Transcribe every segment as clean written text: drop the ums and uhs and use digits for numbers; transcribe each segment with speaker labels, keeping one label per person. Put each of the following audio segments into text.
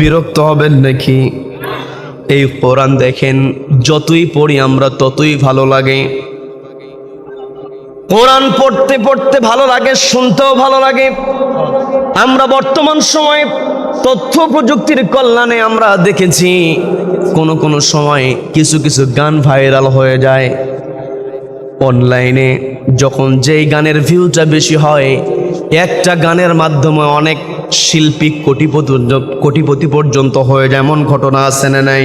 Speaker 1: বিরক্ত হবেন নাকি? এই কোরআন দেখেন, যতই পড়ি আমরা ততই ভালো লাগে। কোরআন পড়তে পড়তে ভালো লাগে, শুনতেও ভালো লাগে। আমরা বর্তমান সময়ে তথ্য প্রযুক্তির কল্যাণে আমরা দেখেছি কোন সময় কিছু কিছু গান ভাইরাল হয়ে যায় অনলাইনে। যখন যেই গানের ভিউটা বেশি হয়, একটা গানের মাধ্যমে অনেক শিল্পী কোটিপতি পর্যন্ত হয়ে যায়। এমন ঘটনা আছে না নাই?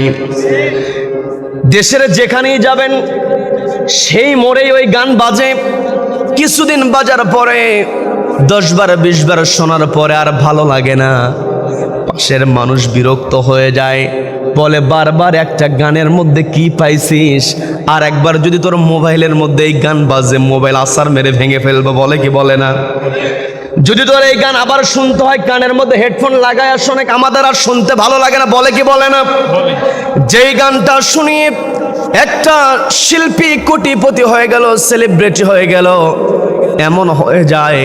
Speaker 1: দেশের যেখানেই যাবেন সেই মোড়েই ওই গান বাজে। কিছুদিন বাজার পরে 10 বার 20 বার শোনার পরে আর ভালো লাগে না। পাশের মানুষ বিরক্ত হয়ে যায়, বলে বারবার একটা গানের মধ্যে কি পাইছিস? আর একবার যদি তোর মোবাইলের মধ্যে এই গান বাজে, মোবাইল আসার মেরে ভেঙে ফেলবো, বলে কি বলে না? যদি তোর এই গান আবার শুনতে হয়, কানের মধ্যে হেডফোন লাগায় আর শোনে, আমাদের আর শুনতে ভালো লাগে না, বলে কি বলে না? যেই গানটা শুনিয়ে একটা শিল্পী কোটিপতি হয়ে গেল, সেলিব্রিটি হয়ে গেল, এমন হয়ে যায়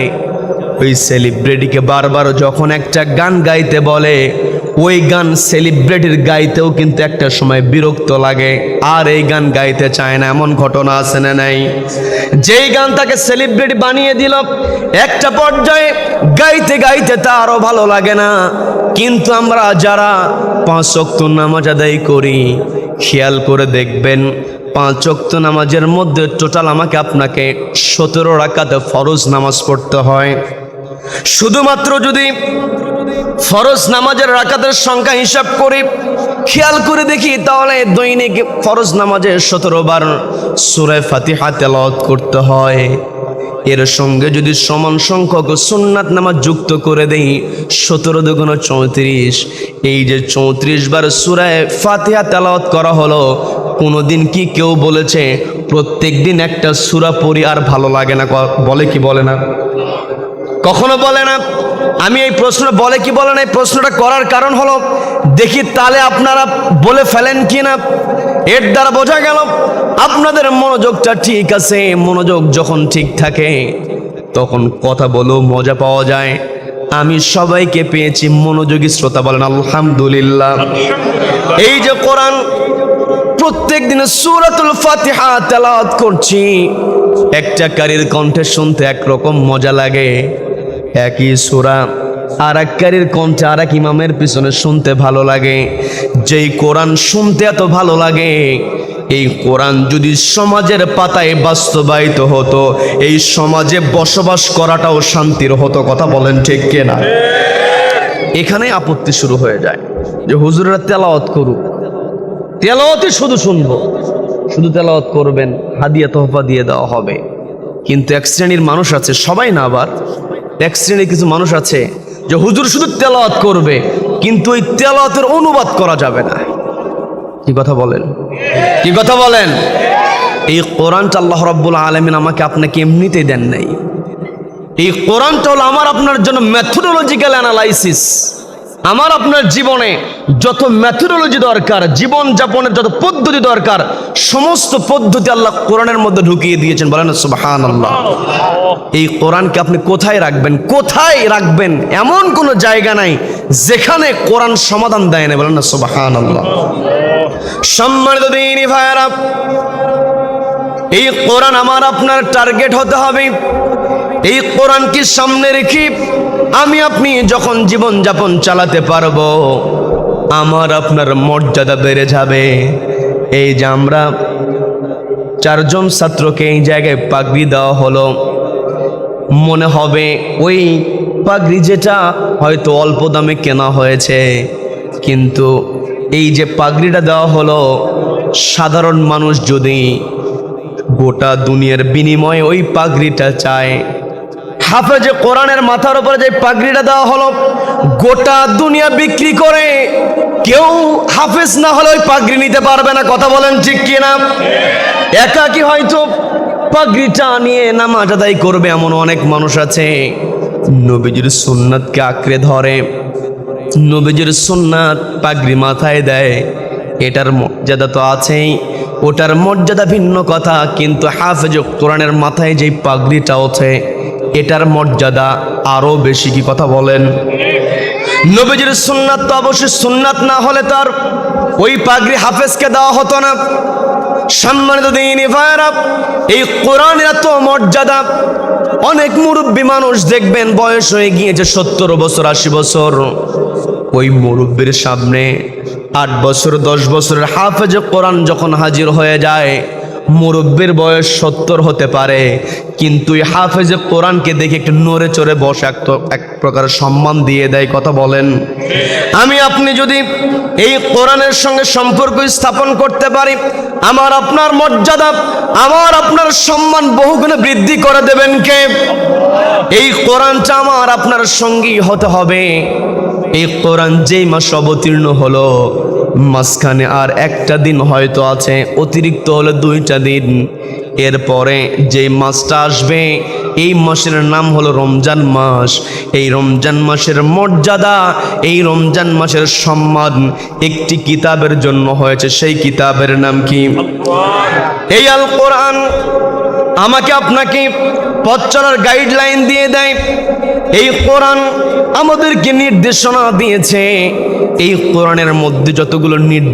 Speaker 1: ওই সেলিব্রিটিকে বারবার যখন একটা গান গাইতে বলে, ওই গান সেলিব্রিটির গাইতেও কিন্তু একটা সময় বিরক্ত লাগে, আর এই গান গাইতে চায় না। এমন ঘটনা আছে না নাই? যেই গান তাকে সেলিব্রিটি বানিয়ে দিল, একটা পর্যায়ে গাইতে গাইতে তারও ভালো লাগে না। কিন্তু আমরা যারা 5 ওয়াক্ত নামাজ আদায় করি, খেয়াল করে দেখবেন 5 ওয়াক্ত নামাজের মধ্যে টোটাল আমাকে আপনাকে 17 রাকাতে ফরজ নামাজ পড়তে হয়। শুধুমাত্র যদি ফরজ নামাজের রাকাতের সংখ্যা হিসাব করি, খেয়াল করে দেখি, তাহলে দৈনিক ফরজ নামাজে 17 বার সূরা ফাতিহা তেলাওয়াত করতে হয়। এর সঙ্গে যদি সমান সংখ্যক সুন্নাত নামাজ যুক্ত করে দেই, 17 দুগুণ 34। এই যে 34 বার সূরা ফাতিহা তেলাওয়াত করা হলো, কোনোদিন কি কেউ বলেছে প্রত্যেক দিন একটা সূরা পড়ি আর ভালো লাগে না? বলে কি বলে না? কখনো বলে না। আমি এই প্রশ্ন বলে কি বলে না, এই প্রশ্নটা করার কারণ হলো, দেখি তাহলে আপনারা বলে ফেলেন কি না। এর দ্বারা বোঝা গেল আপনাদের মনোযোগটা ঠিক আছে। মনোযোগ যখন ঠিক থাকে তখন কথা বলেও মজা পাওয়া যায়। আমি সবাইকে পেয়েছি মনোযোগী শ্রোতা, বলেন আলহামদুলিল্লাহ। এই যে কোরআন প্রত্যেক দিন সূরাতুল ফাতিহা তেলাওয়াত করছি, একটা কারীর কণ্ঠে শুনতে একরকম মজা লাগে, একই সূরা আর এক কারীর কণ্ঠে আর এক ইমামের পিছনে শুনতে ভালো লাগে। যেই কোরআন শুনতে এত ভালো লাগে, এই কোরআন যদি সমাজের পাতায় বাস্তবায়িত হতো, এই সমাজে বসবাস করাটাও শান্তির হতো। কথা বলেন ঠিক কিনা? এখানে আপত্তি শুরু হয়ে যায় যে হুজুররা তেলাওয়াত করুক, তেলাওয়াতই শুধু শুনবো, শুধু তেলাওয়াত করবেন, হাদিয়া তোহফা দিয়ে দেওয়া হবে। কিন্তু এক শ্রেণীর মানুষ আছে, সবাই না, আবার এক শ্রেণীর কিছু মানুষ আছে যে হুজুর শুধু তেলাওয়াত করবে, কিন্তু ওই তেলাওয়াতের অনুবাদ করা যাবে না। কি কথা বলেন? কি কথা বলেন? এই কোরআনটা আল্লাহ রাব্বুল আলামিন আমাকে আপনাকে এমনিতেই দেন নাই। এই কোরআনটা হলো আমার আপনার জন্য মেথোডোলজিক্যাল অ্যানালাইসিস। আমার আপনার জীবনে যত মেথোডোলজি দরকার, জীবন যাপনের যত পদ্ধতি দরকার, সমস্ত পদ্ধতি আল্লাহ কোরআনের মধ্যে ঢুকিয়ে দিয়েছেন। বলেন সুবহানাল্লাহ। এই কোরআনকে আপনি কোথায় রাখবেন? কোথায় রাখবেন এমন কোনো জায়গা নাই যেখানে কোরআন সমাধান দেয় না। বলেন সুবহানাল্লাহ। সম্মানিত দিনী ভাইরা, এই কোরআন আমার আপনার টার্গেট হতে হবে। এই কোরআনকে সামনে রেখে আমি আপনি যখন জীবন যাপন চালাতে পারবো, আমার আপনার মর্যাদা বেড়ে যাবে। এই যে আমরা 4 জন ছাত্রকে এই জায়গায় পাগড়ি দেওয়া হলো, মনে হবে ওই পাগড়ি যেটা হয়তো অল্প দামে কেনা হয়েছে, কিন্তু এই যে পাগড়িটা দেওয়া হলো, সাধারণ মানুষ যদি গোটা দুনিয়ার বিনিময়ে ওই পাগড়িটা চায়, হাফেজে কোরআনের মাথার উপরে যে পাগড়িটা দেওয়া হলো, গোটা দুনিয়া বিক্রি করে কেউ হাফেজ না হলে ওই পাগড়ি নিতে পারবে না। কথা বলেন ঠিক কিনা? একাকি হয়তো পাগড়িটা নিয়ে নামাজ আদায় করবে এমন অনেক মানুষ আছে। নবীজির সুন্নাতকে আঁকড়ে ধরে, নবীজির সুন্নাত পাগড়ি মাথায় দেয়, এটার মর্যাদা তো আছেই, ওটার মর্যাদা ভিন্ন কথা। কিন্তু হাফেজ কোরআনের মাথায় যেই পাগড়িটা ওঠে, এটার মর্যাদা আরো বেশি। কি কথা বলেন? নবীজির সুন্নাত তো অবশ্যই সুন্নাত না হলে তার ওই পাগড়ি হাফেজকে দেওয়া হতো না। সম্মানিত দিনী ভাইরা, এই কোরআনের এত মর্যাদা। অনেক মুরব্বী মানুষ দেখবেন বয়স হয়ে গিয়েছে 70 বছর 80 বছর, ওই মুরব্বীর সামনে 8 বছর 10 বছরের হাফেজে কোরআন যখন হাজির হয়ে যায়, মুরব্বীর বয়স 70 হতে পারে, কিন্তু এই হাফেজে কোরআনকে দেখে একটু নড়ে চড়ে বসে এক প্রকার সম্মান দিয়ে দেয়। কথা বলেন। আমি আপনি যদি এই কোরআনের সঙ্গে সম্পর্ক স্থাপন করতে পারি, আমার আপনার মর্যাদা, আমার আপনার সম্মান বহুগুণে বৃদ্ধি করে দেবেন কে? এই কোরআনটা আমার আপনার সঙ্গী হতে হবে। এই কোরআন যেই মাস অবতীর্ণ হলো, মাঝখানে আর একটা দিন হয়তো আছে, অতিরিক্ত হলো 2টা দিন। এরপরে যেই মাসটা আসবে, এই মাসের নাম হলো রমজান মাস। এই রমজান মাসের মর্যাদা, এই রমজান মাসের সম্মান একটি কিতাবের জন্য হয়েছে। সেই কিতাবের নাম কি? এই আল কোরআন আমাকে আপনাকে পথ চলার গাইডলাইন দিয়ে দেয়। এই কোরআন আমাদেরকে নির্দেশনা দিয়েছে। এই কোরআনের মধ্যে যতগুলো নির্দেশ